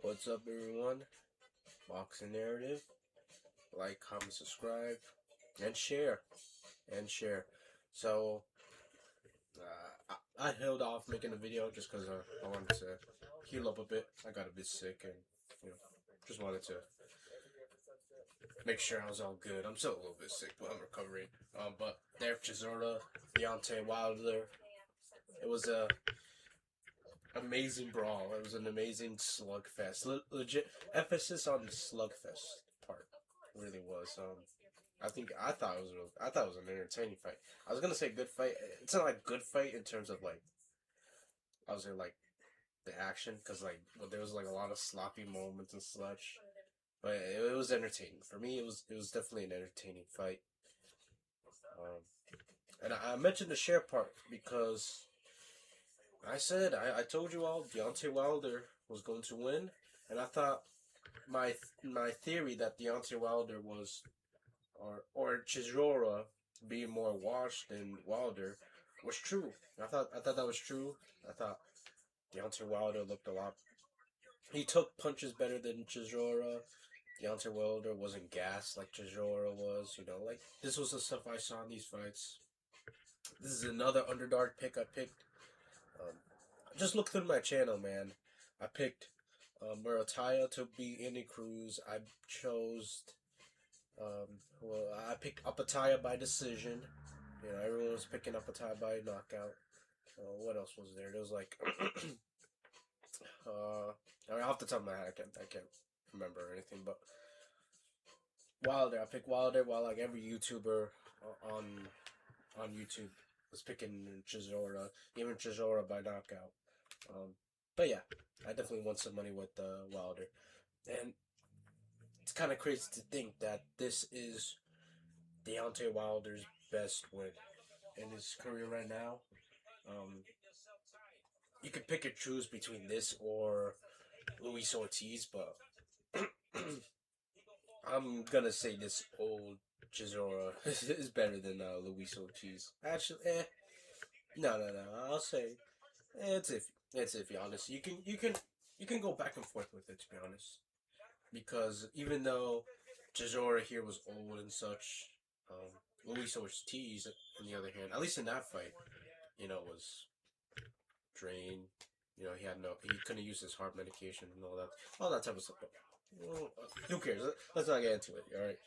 What's up, everyone? Boxing Narrative. Like, comment, subscribe, and share. So, I held off making a video just because I wanted to heal up a bit. I got a bit sick and, you know, just wanted to make sure I was all good. I'm still a little bit sick, but I'm recovering. But there, Chisora, Deontay Wilder. It was a amazing brawl. It was an amazing slugfest. Legit emphasis on the slugfest part. It really was. I thought it was an entertaining fight. I was gonna say good fight. It's not like good fight in terms of like I was in like the action because there was like a lot of sloppy moments and such. But it was entertaining for me. It was definitely an entertaining fight. Um, and I mentioned the share part because I told you all Deontay Wilder was going to win, and I thought my theory that Deontay Wilder was or Chisora being more washed than Wilder was true. I thought that was true. I thought Deontay Wilder looked a lot. He took punches better than Chisora. Deontay Wilder wasn't gassed like Chisora was. Like this was the stuff I saw in these fights. This is another underdog pick I picked. Um, just look through my channel, man. I picked Murataya to beat Andy Cruz. I chose I picked Apataya by decision. Everyone was picking Apataya by knockout. What else was there? There was like, I mean, off the top of my head, I can't remember anything. But Wilder, I picked Wilder while like every YouTuber on YouTube was picking Chisora, even Chisora by knockout. But yeah, I definitely won some money with Wilder, and it's kind of crazy to think that this is Deontay Wilder's best win in his career right now. Um, you could pick and choose between this or Luis Ortiz, but I'm gonna say this old Chisora is better than Luis Ortiz. Actually, no. I'll say it's iffy. It's iffy. Honestly, you can go back and forth with it, to be honest, because even though Chisora here was old and such, Luis Ortiz, on the other hand, at least in that fight, was drained. He couldn't use his heart medication and all that type of stuff. Well, who cares? Let's not get into it. All right.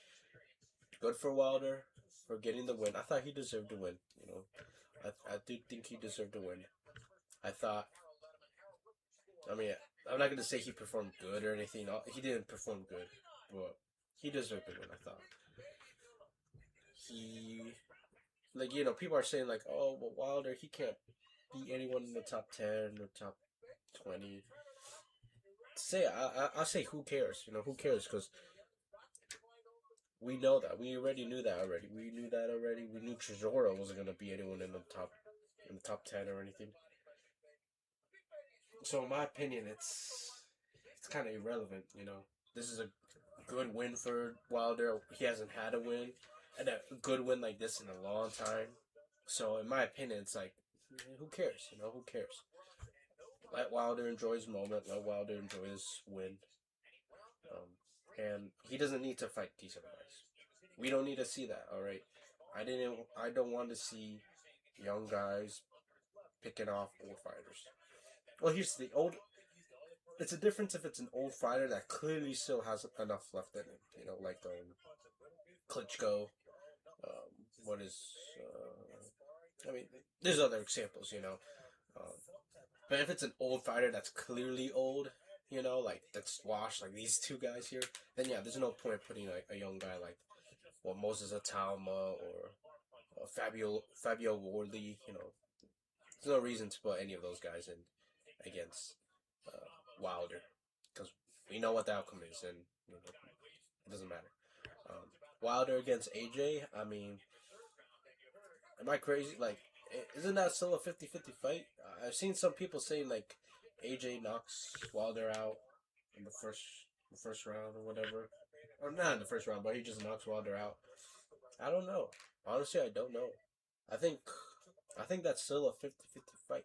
Good for Wilder for getting the win. I thought he deserved to win. I do think he deserved to win. I thought. I mean, I'm not gonna say he performed good or anything. He didn't perform good, but he deserved to win. I thought he, people are saying like, oh, well, Wilder, he can't beat anyone in the top 10 or top 20. I say who cares? Who cares? Because we know that. We already knew that already. We knew that already. We knew Chisora wasn't gonna be anyone in the top 10 or anything. So in my opinion, it's kind of irrelevant. This is a good win for Wilder. He hasn't had a win and a good win like this in a long time. So in my opinion, it's like, who cares? Who cares? Let Wilder enjoy his moment. Let Wilder enjoy his win. And he doesn't need to fight these other guys. We don't need to see that. All right. I don't want to see young guys picking off old fighters. Well, here's the old. It's a difference if it's an old fighter that clearly still has enough left in him. Like Klitschko. What is? I mean, there's other examples. But if it's an old fighter that's clearly old, like that's washed, like these two guys here, then yeah, there's no point putting like a young guy like Moses Atalma or Fabio Wardley. There's no reason to put any of those guys in against Wilder because we know what the outcome is, and it doesn't matter. Wilder against AJ. I mean, am I crazy? Like, isn't that still a 50-50 fight? I've seen some people saying like AJ knocks Wilder out in the first round or whatever, or not in the first round, but he just knocks Wilder out. I don't know. Honestly, I don't know. I think I think that's still a 50-50 fight.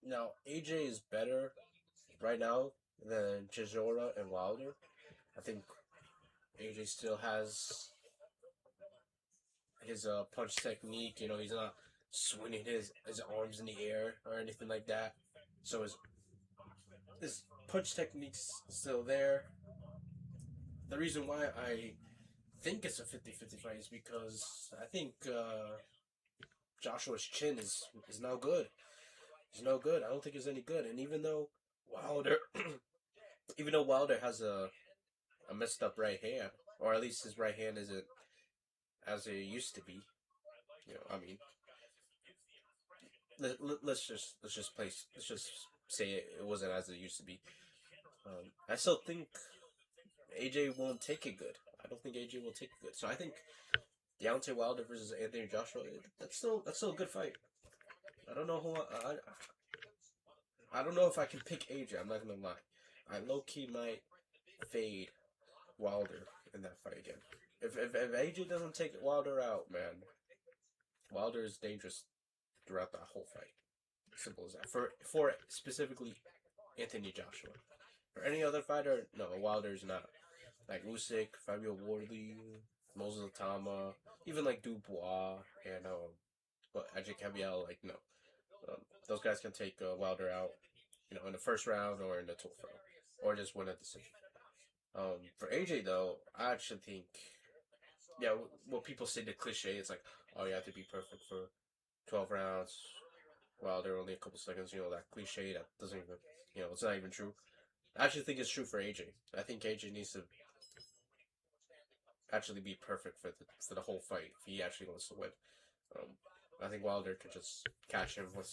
Now, AJ is better right now than Chisora and Wilder. I think AJ still has his punch technique. You know, he's not swinging his arms in the air or anything like that. So his punch technique's still there. The reason why I think it's a 50-50 fight is because I think Joshua's chin is no good. He's no good. I don't think he's any good. And Wilder, even though Wilder has a messed up right hand, or at least his right hand isn't as it used to be. You know, I mean, let's just say it wasn't as it used to be. I still think AJ won't take it good. I don't think AJ will take it good. So I think Deontay Wilder versus Anthony Joshua. That's still a good fight. I don't know who I don't know if I can pick AJ. I'm not gonna lie. I low key might fade Wilder in that fight again. If AJ doesn't take Wilder out, man, Wilder is dangerous throughout that whole fight. Simple as that. For specifically Anthony Joshua. For any other fighter, no, Wilder's not. Like Usyk, Fabio Wardley, Moses Tama, even like Dubois and Ajay Caviel, like no, those guys can take Wilder out, you know, in the first round or in the 12th round, or just win a decision. For AJ though, I actually think, yeah, what people say the cliche, it's like, oh, you have to be perfect for 12 rounds. Wilder only a couple seconds, you know, that cliche that doesn't even, you know, it's not even true. I actually think it's true for AJ. I think AJ needs to actually be perfect for the whole fight if he actually wants to win. Um, I think Wilder could just catch him with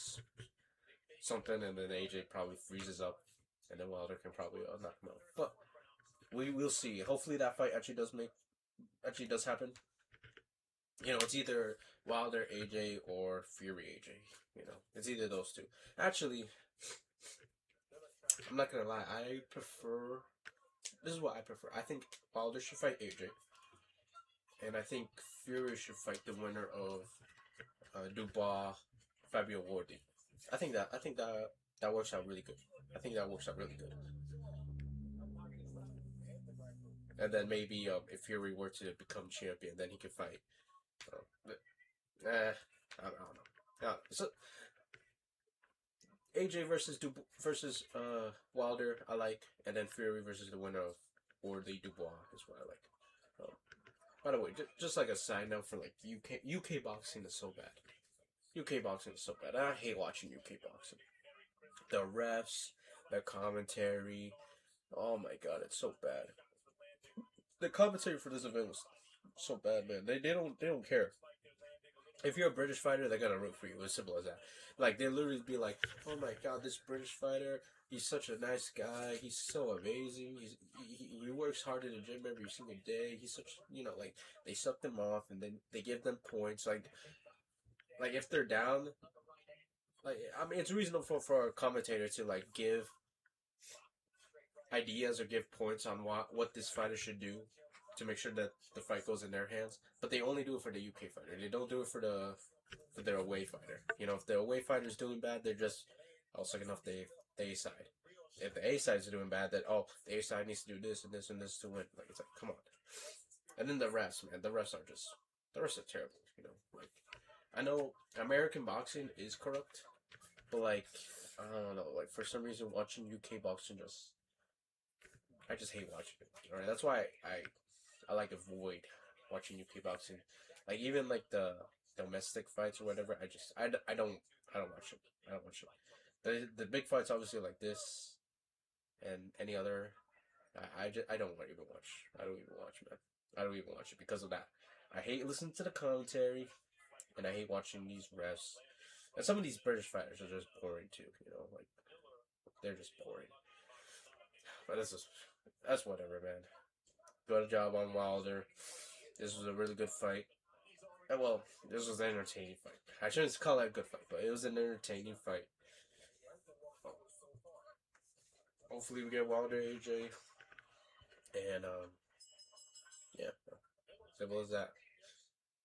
something, and then AJ probably freezes up, and then Wilder can probably knock him out. But we will see. Hopefully that fight actually does happen. You know, it's either Wilder AJ or Fury AJ. You know, it's either those two. Actually, I'm not gonna lie. I prefer. This is what I prefer. I think Wilder should fight AJ, and I think Fury should fight the winner of Dubois, Fabio Wardley. I think that works out really good. I think that works out really good. And then maybe if Fury were to become champion, then he could fight. I don't know. So AJ versus Wilder, I like, and then Fury versus the winner of Wardley Dubois is what I like. Um, by the way, just like a side note for like UK boxing is so bad. UK boxing is so bad. I hate watching UK boxing. The refs, the commentary. Oh my god, it's so bad. The commentary for this event was so bad, man. They don't care. If you're a British fighter, they're gonna root for you. As simple as that. Like they literally be like, "Oh my god, this British fighter, he's such a nice guy. He's so amazing. He works hard in the gym every single day. He's such like they suck them off and then they give them points. Like if they're down, like I mean, it's reasonable for a commentator to like give ideas or give points on what this fighter should do to make sure that the fight goes in their hands. But they only do it for the UK fighter. They don't do it for their away fighter. You know, if the away fighter's doing bad, they're just second off the A side. If the A side's doing bad, then the A side needs to do this and this and this to win. Like it's like come on. And then the refs, man, the refs are terrible. You know, like I know American boxing is corrupt, but like I don't know, like for some reason watching UK boxing I just hate watching it. All right, that's why I like avoid watching UK boxing. Like even like the domestic fights or whatever. I don't watch it. I don't watch it. The big fights obviously like this and any other. I don't even watch. I don't even watch, man. I don't even watch it because of that. I hate listening to the commentary, and I hate watching these refs. And some of these British fighters are just boring too. You know, like they're just boring. But that's whatever, man. Good job on Wilder. This was a really good fight. Well, this was an entertaining fight. I shouldn't call it a good fight, but it was an entertaining fight. Hopefully, we get Wilder AJ, and yeah, simple as that.